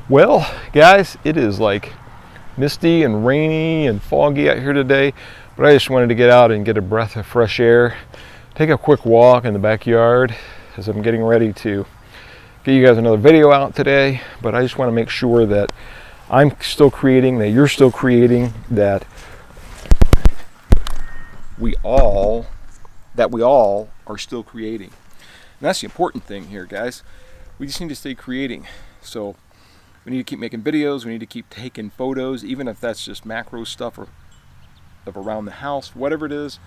Well, guys, it is like misty and rainy and foggy out here today, but I just wanted to get out and get a breath of fresh air, take a quick walk in the backyard as I'm getting ready to get you guys another video out today. But I just want to make sure that I'm still creating, that you're still creating, that we all are still creating. And that's the important thing here, guys. We just need to stay creating. So we need to keep making videos, we need to keep taking photos, even if that's just macro stuff or of around the house, whatever it is,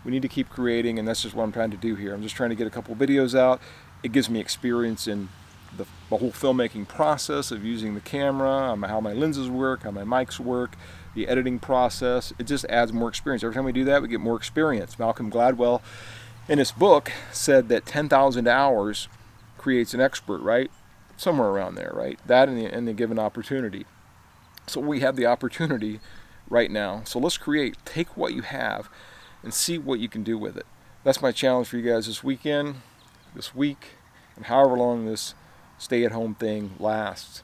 we need to keep creating, and that's just what I'm trying to do here. I'm just trying to get a couple videos out. It gives me experience in the whole filmmaking process of using the camera, how my lenses work, how my mics work, the editing process. It just adds more experience. Every time we do that, we get more experience. Malcolm Gladwell, in his book, said that 10,000 hours creates an expert, right? Somewhere around there, right? That and the given opportunity. So we have the opportunity right now. So let's create. Take what you have and see what you can do with it. That's my challenge for you guys this weekend, this week, and however long this stay-at-home thing lasts.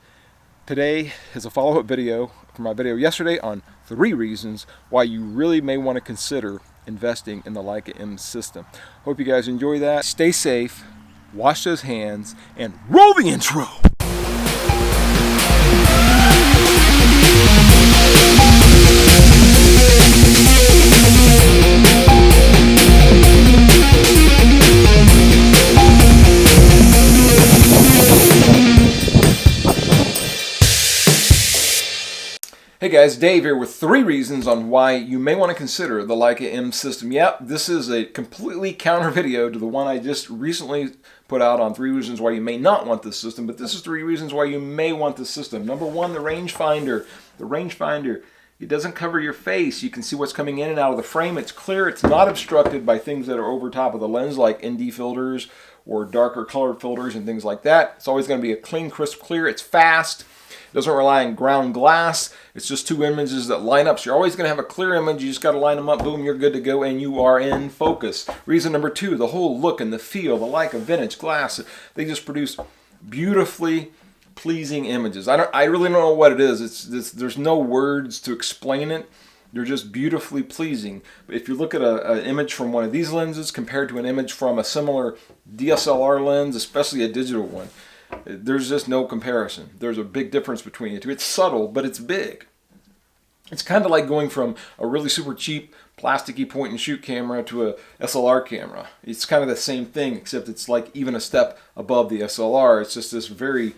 Today is a follow-up video from my video yesterday on 3 reasons why you really may want to consider investing in the Leica M system. Hope you guys enjoy that. Stay safe. Wash those hands, and roll the intro! Hey guys, Dave here with 3 reasons on why you may want to consider the Leica M system. Yep, this is a completely counter video to the one I just recently put out on 3 reasons why you may not want this system, but this is 3 reasons why you may want this system. Number 1, the rangefinder. The rangefinder, it doesn't cover your face. You can see what's coming in and out of the frame. It's clear. It's not obstructed by things that are over top of the lens like ND filters or darker colored filters and things like that. It's always going to be a clean, crisp, clear. It's fast. It doesn't rely on ground glass. It's just 2 images that line up. So you're always going to have a clear image. You just got to line them up. Boom, you're good to go, and you are in focus. Reason number 2, the whole look and the feel, the Leica vintage glass. They just produce beautifully pleasing images. I really don't know what it is. There's no words to explain it. They're just beautifully pleasing. But if you look at an image from one of these lenses compared to an image from a similar DSLR lens, especially a digital one, there's just no comparison. There's a big difference between the two. It's subtle, but it's big. It's kind of like going from a really super cheap plasticky point and shoot camera to a SLR camera. It's kind of the same thing, except it's like even a step above the SLR. It's just this very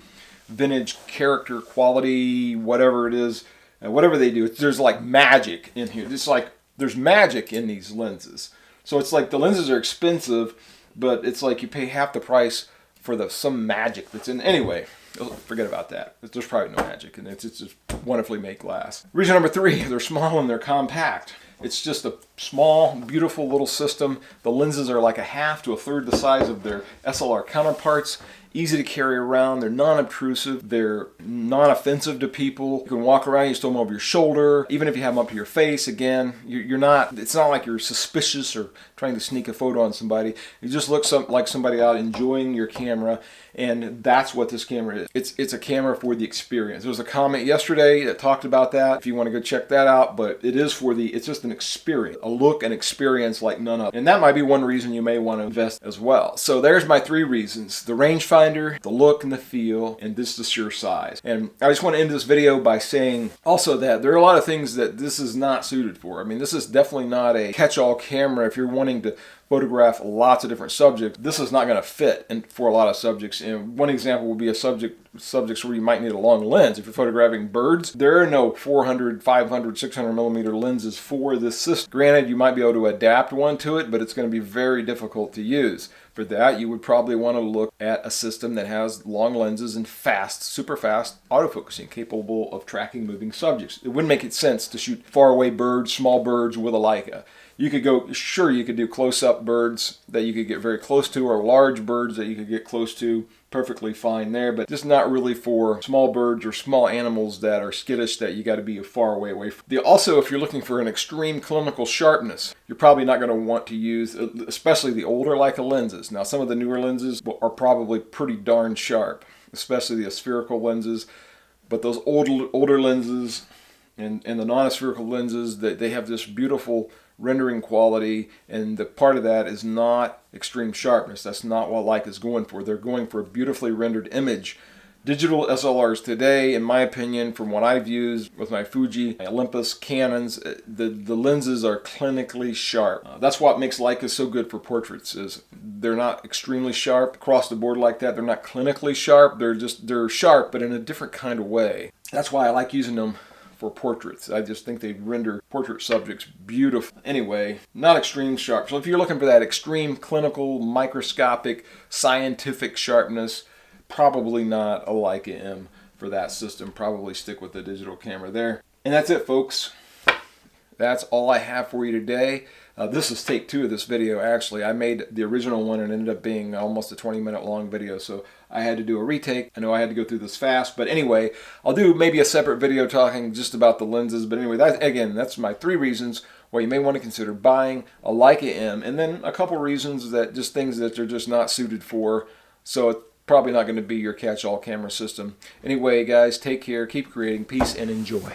vintage character quality, whatever it is, whatever they do. There's like magic in here. It's like there's magic in these lenses. So it's like the lenses are expensive, but it's like you pay half the price for some magic that's in. Anyway, forget about that. There's probably no magic, and it's just wonderfully made glass. Reason number 3, they're small and they're compact. It's just a small, beautiful little system. The lenses are like a half to a third the size of their SLR counterparts. Easy to carry around. They're non-obtrusive. They're non-offensive to people. You can walk around, you still them over your shoulder. Even if you have them up to your face, again, you're not, it's not like you're suspicious or trying to sneak a photo on somebody. You just look like somebody out enjoying your camera, and that's what this camera is. It's a camera for the experience. There was a comment yesterday that talked about that, if you want to go check that out, but it's just an experience, a look and experience like none other. And that might be one reason you may want to invest as well. So there's my 3 reasons. The rangefinder, the look and the feel, and this the sheer size. And I just want to end this video by saying also that there are a lot of things that this is not suited for. I mean, this is definitely not a catch-all camera if you're wanting to photograph lots of different subjects. This is not going to fit for a lot of subjects. And one example would be subjects where you might need a long lens. If you're photographing birds, there are no 400, 500, 600 millimeter lenses for this system. Granted, you might be able to adapt one to it, but it's going to be very difficult to use. For that, you would probably want to look at a system that has long lenses and fast, super fast autofocusing, capable of tracking moving subjects. It wouldn't make sense to shoot far away birds, small birds with a Leica. You could do close-up birds that you could get very close to, or large birds that you could get close to, perfectly fine there, but just not really for small birds or small animals that are skittish that you got to be far away from. Also, if you're looking for an extreme clinical sharpness, you're probably not going to want to use, especially the older Leica lenses. Now, some of the newer lenses are probably pretty darn sharp, especially the spherical lenses. But those older lenses and the non-spherical lenses, that they have this beautiful rendering quality, and the part of that is not extreme sharpness. That's not what Leica is going for. They're going for a beautifully rendered image. Digital SLRs today, in my opinion, from what I've used with my Fuji, my Olympus, Canons, the lenses are clinically sharp. That's what makes Leica so good for portraits, is they're not extremely sharp across the board like that. They're not clinically sharp. They're sharp, but in a different kind of way. That's why I like using them for portraits. I just think they render portrait subjects beautiful. Anyway, not extreme sharp. So if you're looking for that extreme clinical, microscopic, scientific sharpness, probably not a Leica M for that system. Probably stick with the digital camera there. And that's it, folks. That's all I have for you today. This is take 2 of this video, actually. I made the original one and it ended up being almost a 20-minute long video, so I had to do a retake. I know I had to go through this fast, but anyway, I'll do maybe a separate video talking just about the lenses. But anyway, that's my 3 reasons why you may want to consider buying a Leica M, and then a couple reasons that just things that they're just not suited for. So it's probably not going to be your catch-all camera system. Anyway, guys, take care, keep creating, peace, and enjoy.